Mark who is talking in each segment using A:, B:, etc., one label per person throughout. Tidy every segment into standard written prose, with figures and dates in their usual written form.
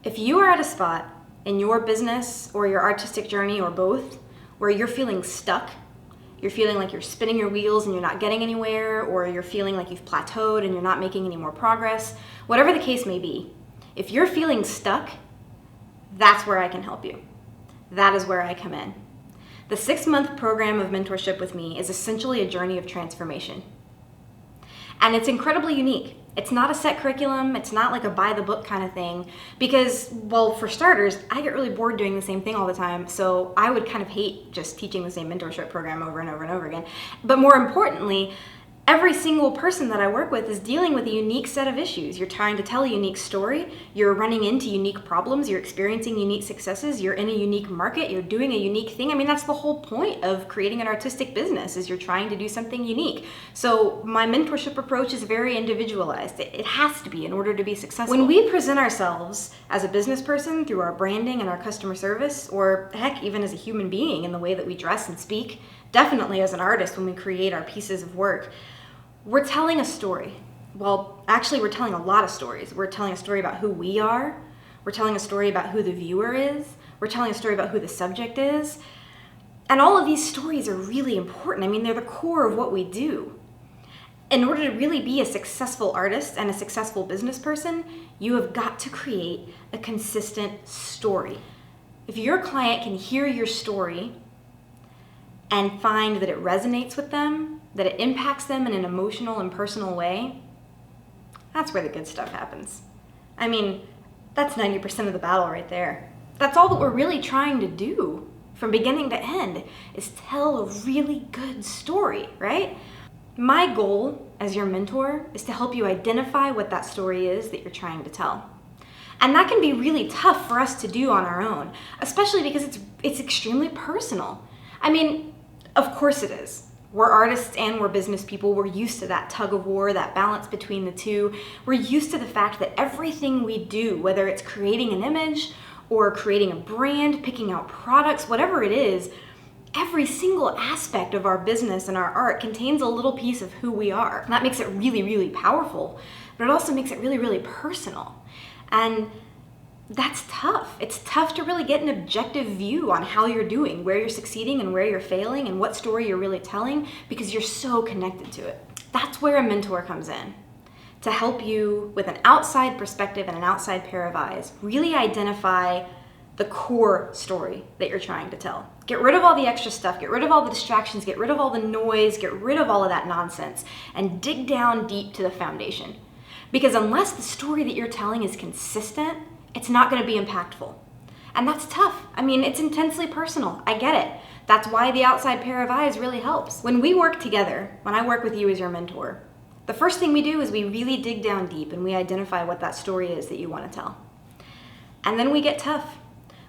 A: If you are at a spot in your business or your artistic journey or both where you're feeling stuck, you're feeling like you're spinning your wheels and you're not getting anywhere, or you're feeling like you've plateaued and you're not making any more progress, whatever the case may be, if you're feeling stuck, that's where I can help you. That is where I come in. The 6-month program of mentorship with me is essentially a journey of transformation. And it's incredibly unique. It's not a set curriculum. It's not like a by the book kind of thing because, well, for starters, I get really bored doing the same thing all the time. So I would kind of hate just teaching the same mentorship program over and over and over again. But more importantly, every single person that I work with is dealing with a unique set of issues. You're trying to tell a unique story. You're running into unique problems. You're experiencing unique successes. You're in a unique market. You're doing a unique thing. I mean, that's the whole point of creating an artistic business is you're trying to do something unique. So my mentorship approach is very individualized. It has to be in order to be successful. When we present ourselves as a business person through our branding and our customer service, or heck, even as a human being in the way that we dress and speak, definitely as an artist when we create our pieces of work, we're telling a story. Well, actually, we're telling a lot of stories. We're telling a story about who we are. We're telling a story about who the viewer is. We're telling a story about who the subject is. And all of these stories are really important. I mean, they're the core of what we do. In order to really be a successful artist and a successful business person, you have got to create a consistent story. If your client can hear your story and find that it resonates with them, that it impacts them in an emotional and personal way, that's where the good stuff happens. I mean, that's 90% of the battle right there. That's all that we're really trying to do from beginning to end is tell a really good story, right? My goal as your mentor is to help you identify what that story is that you're trying to tell. And that can be really tough for us to do on our own, especially because it's extremely personal. I mean, of course it is. We're artists and we're business people. We're used to that tug of war, that balance between the two. We're used to the fact that everything we do, whether it's creating an image or creating a brand, picking out products, whatever it is, every single aspect of our business and our art contains a little piece of who we are. And that makes it really, really powerful, but it also makes it really, really personal. And that's tough. It's tough to really get an objective view on how you're doing, where you're succeeding and where you're failing and what story you're really telling because you're so connected to it. That's where a mentor comes in, to help you with an outside perspective and an outside pair of eyes, really identify the core story that you're trying to tell. Get rid of all the extra stuff, get rid of all the distractions, get rid of all the noise, get rid of all of that nonsense, and dig down deep to the foundation. Because unless the story that you're telling is consistent, it's not going to be impactful. And that's tough. I mean, it's intensely personal. I get it. That's why the outside pair of eyes really helps. When we work together, when I work with you as your mentor, the first thing we do is we really dig down deep and we identify what that story is that you want to tell. And then we get tough.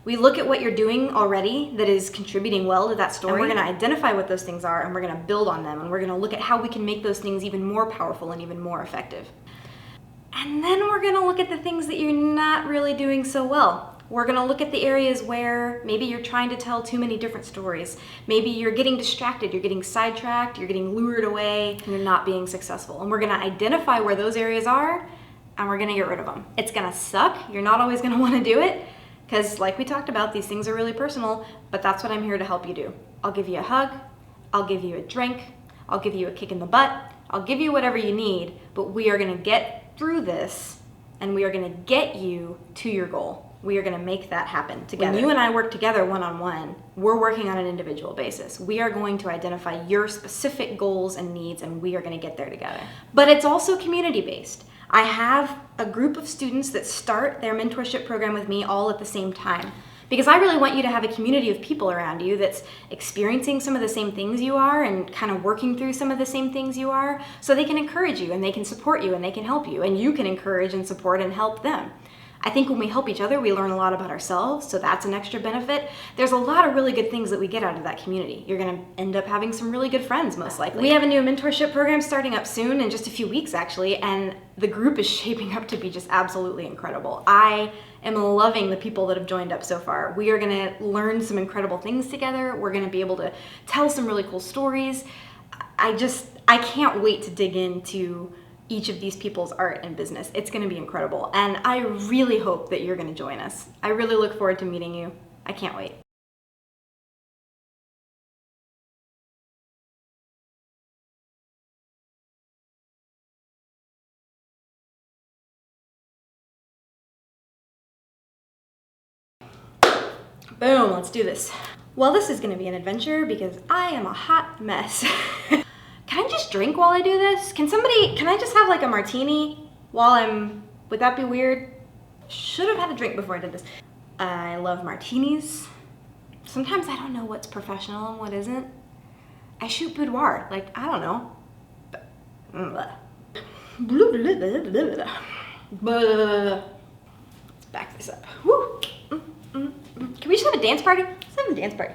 A: We look at what you're doing already that is contributing well to that story. And we're going to identify what those things are and we're going to build on them. And we're going to look at how we can make those things even more powerful and even more effective. And then we're going to look at the things that you're not really doing so well. We're going to look at the areas where maybe you're trying to tell too many different stories. Maybe you're getting distracted, you're getting sidetracked, you're getting lured away, and you're not being successful. And we're going to identify where those areas are, and we're going to get rid of them. It's going to suck. You're not always going to want to do it, because like we talked about, these things are really personal, but that's what I'm here to help you do. I'll give you a hug. I'll give you a drink. I'll give you a kick in the butt. I'll give you whatever you need, but we are going to get through this and we are going to get you to your goal. We are going to make that happen together. When you and I work together one-on-one, we're working on an individual basis. We are going to identify your specific goals and needs and we are going to get there together. But it's also community-based. I have a group of students that start their mentorship program with me all at the same time. Because I really want you to have a community of people around you that's experiencing some of the same things you are and kind of working through some of the same things you are, so they can encourage you and they can support you and they can help you and you can encourage and support and help them. I think when we help each other, we learn a lot about ourselves, so that's an extra benefit. There's a lot of really good things that we get out of that community. You're going to end up having some really good friends, most likely. We have a new mentorship program starting up soon, in just a few weeks actually, and the group is shaping up to be just absolutely incredible. I am loving the people that have joined up so far. We are going to learn some incredible things together. We're going to be able to tell some really cool stories. I can't wait to dig into each of these people's art and business. It's gonna be incredible. And I really hope that you're gonna join us. I really look forward to meeting you. I can't wait. Boom, let's do this. Well, this is gonna be an adventure because I am a hot mess. Can I just drink while I do this? Can I just have like a martini while would that be weird? Should have had a drink before I did this. I love martinis. Sometimes I don't know what's professional and what isn't. I shoot boudoir, like, I don't know. Let's back this up. Woo. Can we just have a dance party? Let's have a dance party.